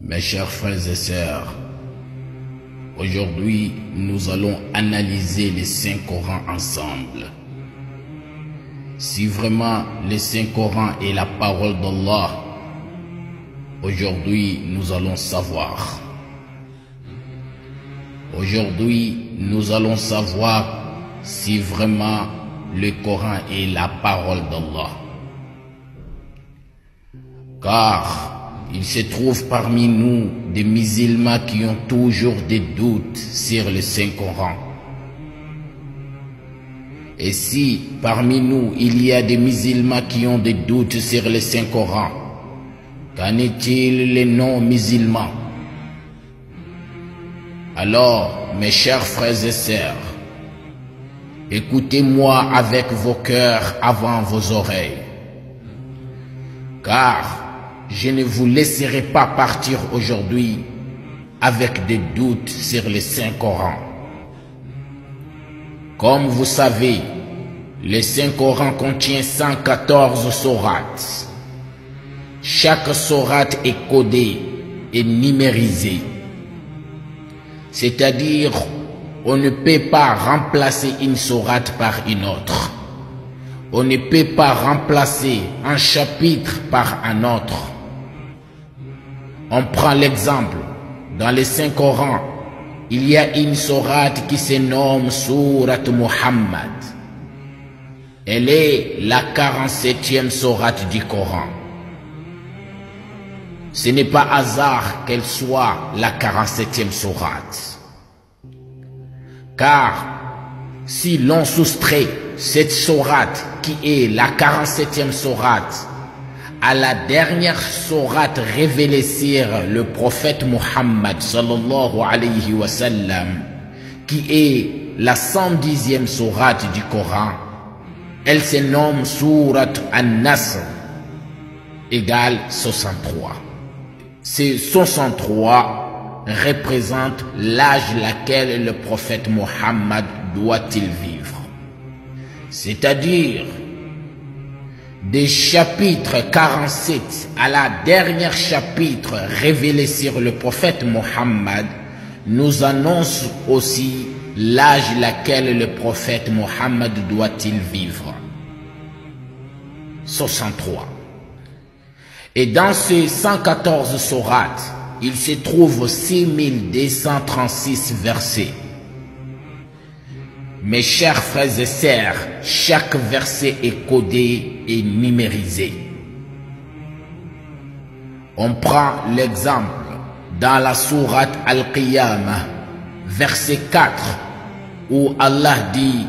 Mes chers frères et sœurs, aujourd'hui nous allons analyser les Saint-Coran ensemble. Si vraiment le Saint-Coran est la parole d'Allah, aujourd'hui nous allons savoir. Aujourd'hui nous allons savoir si vraiment le Coran est la parole d'Allah. Car il se trouve parmi nous des musulmans qui ont toujours des doutes sur le Saint-Coran. Et si parmi nous il y a des musulmans qui ont des doutes sur le Saint-Coran, qu'en est-il les non-musulmans? Alors, mes chers frères et sœurs, écoutez-moi avec vos cœurs avant vos oreilles, car je ne vous laisserai pas partir aujourd'hui avec des doutes sur le Saint-Coran. Comme vous savez, le Saint-Coran contient 114 sourates. Chaque sourate est codée et numérisée. C'est-à-dire, on ne peut pas remplacer une sourate par une autre. On ne peut pas remplacer un chapitre par un autre. On prend l'exemple, dans le Saint-Coran, il y a une sourate qui se nomme Sourate Muhammad. Elle est la 47e sourate du Coran. Ce n'est pas hasard qu'elle soit la 47e sourate. Car si l'on soustrait cette sourate qui est la 47e sourate à la dernière sourate révélée sur le prophète Muhammad sallallahu alayhi wa sallam, qui est la 110e sourate du Coran, elle se nomme Sourate An-Nasr, égale 63. Ces 63 représentent l'âge laquelle le prophète Muhammad doit-il vivre. C'est-à-dire, des chapitres 47 à la dernière chapitre révélé sur le prophète Muhammad nous annonce aussi l'âge laquelle le prophète Muhammad doit-il vivre. 63. Et dans ces 114 sourates, il se trouve 6236 versets. Mes chers frères et sœurs, chaque verset est codé et numérisé. On prend l'exemple dans la sourate Al-Qiyamah, verset 4, où Allah dit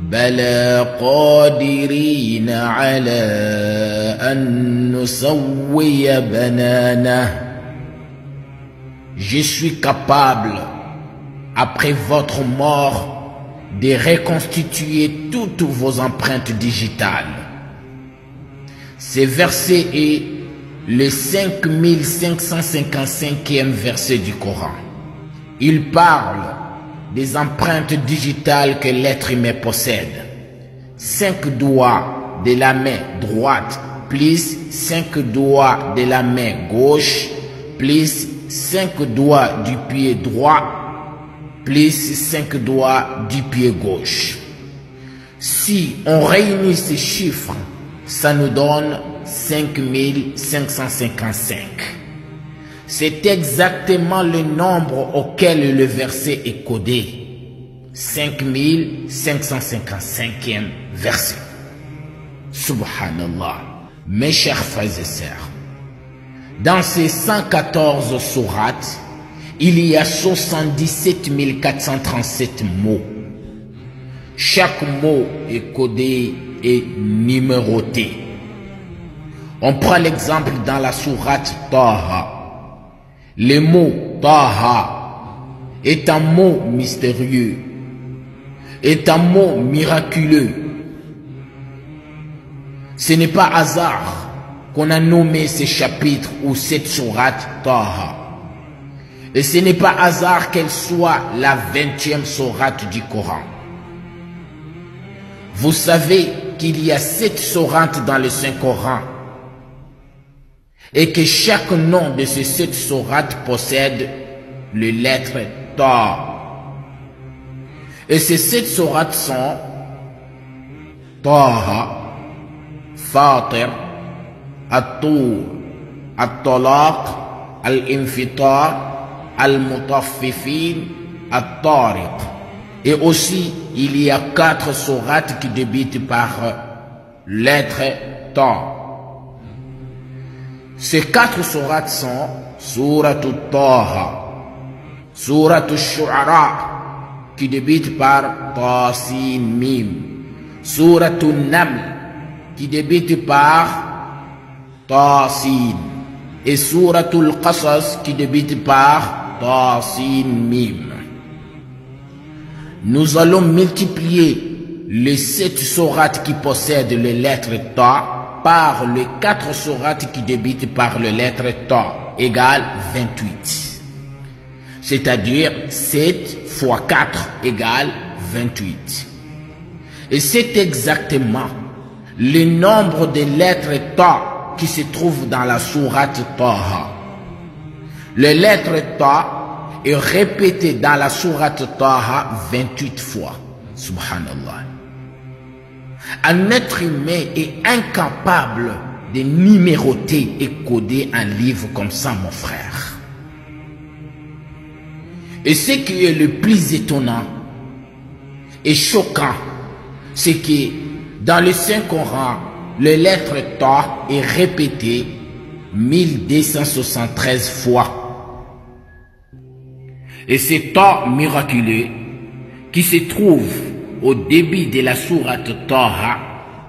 Bala qadirina ala an nusawwiya banana. Je suis capable, après votre mort, de reconstituer toutes vos empreintes digitales. Ce verset est le 5555e verset du Coran. Il parle des empreintes digitales que l'être humain possède. 5 doigts de la main droite, plus 5 doigts de la main gauche, plus 5 doigts du pied droit, plus 5 doigts du pied gauche. Si on réunit ces chiffres, ça nous donne 5555. C'est exactement le nombre auquel le verset est codé. 5555e verset. Subhanallah. Mes chers frères et sœurs, dans ces 114 sourates, il y a 77 437 mots. Chaque mot est codé et numéroté. On prend l'exemple dans la sourate Taha. Le mot Taha est un mot mystérieux, est un mot miraculeux. Ce n'est pas hasard qu'on a nommé ce chapitre ou cette sourate Taha. Et ce n'est pas hasard qu'elle soit la 20e sourate du Coran. Vous savez qu'il y a 7 sourates dans le Saint-Coran. et que chaque nom de ces 7 sourates possède les lettres Ta. Et ces 7 sourates sont Taha, Fatir, At-Tur, At-Talaq, Al-Infitar, Al-Mutaffifin, At-Tariq. Et aussi, il y a 4 sourates qui débutent par lettre Ta. Ces 4 sourates sont Surat Taha, Surat Shu'ara, qui débute par Ta Sin Mim, Surat Naml, qui débute par Ta Sin, et Surat Al-Qasas, qui débute par Ta Sin Mim. Nous allons multiplier les 7 sourates qui possèdent les lettres Ta par les 4 sourates qui débutent par les lettres Ta, égale 28. C'est-à-dire 7 fois 4 égale 28. Et c'est exactement le nombre de lettres Ta qui se trouvent dans la sourate Taha. Les lettres Ta est répétée dans la sourate Taha 28 fois. Subhanallah. Un être humain est incapable de numéroter et coder un livre comme ça, mon frère. Et ce qui est le plus étonnant et choquant, c'est que dans le Saint-Coran, les lettres Ta est répétée 1273 fois. Et c'est Ta miraculeux qui se trouve au début de la sourate Taha,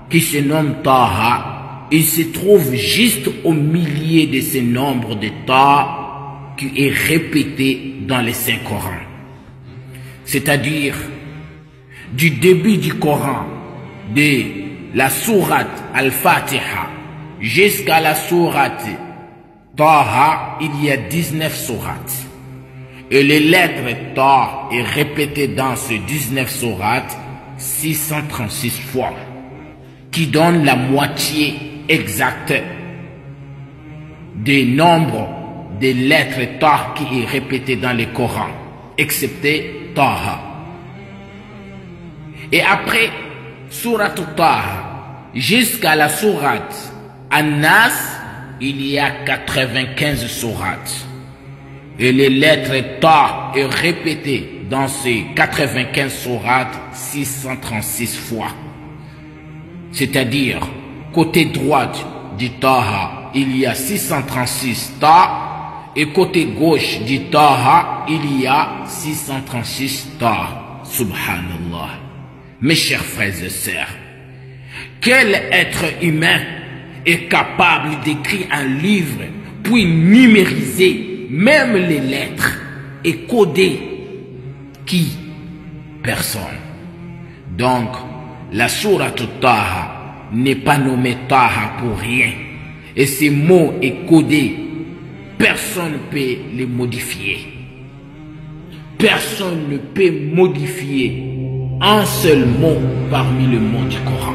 qui se nomme Taha, il se trouve juste au milieu de ce nombre de Ta qui est répété dans le Saint-Coran. C'est-à-dire, du début du Coran, de la sourate Al-Fatiha jusqu'à la sourate Taha, il y a 19 sourates. Et les lettres Ta est répétée dans ces 19 sourates 636 fois, qui donne la moitié exacte des nombres des lettres Ta qui est répétée dans le Coran, excepté Taha. Et après sourate Taha jusqu'à la sourate An-Nas, il y a 95 sourates. Et les lettres Ta est répétée dans ces 95 sourates 636 fois. C'est-à-dire, côté droit du Taha, il y a 636 Ta, et côté gauche du Taha, il y a 636 Ta. Subhanallah. Mes chers frères et sœurs, quel être humain est capable d'écrire un livre, puis numériser même les lettres et coder? Qui? Personne. Donc, la sourate Taha n'est pas nommée Taha pour rien. Et ces mots est codé. Personne ne peut les modifier. Personne ne peut modifier un seul mot parmi les mots du Coran.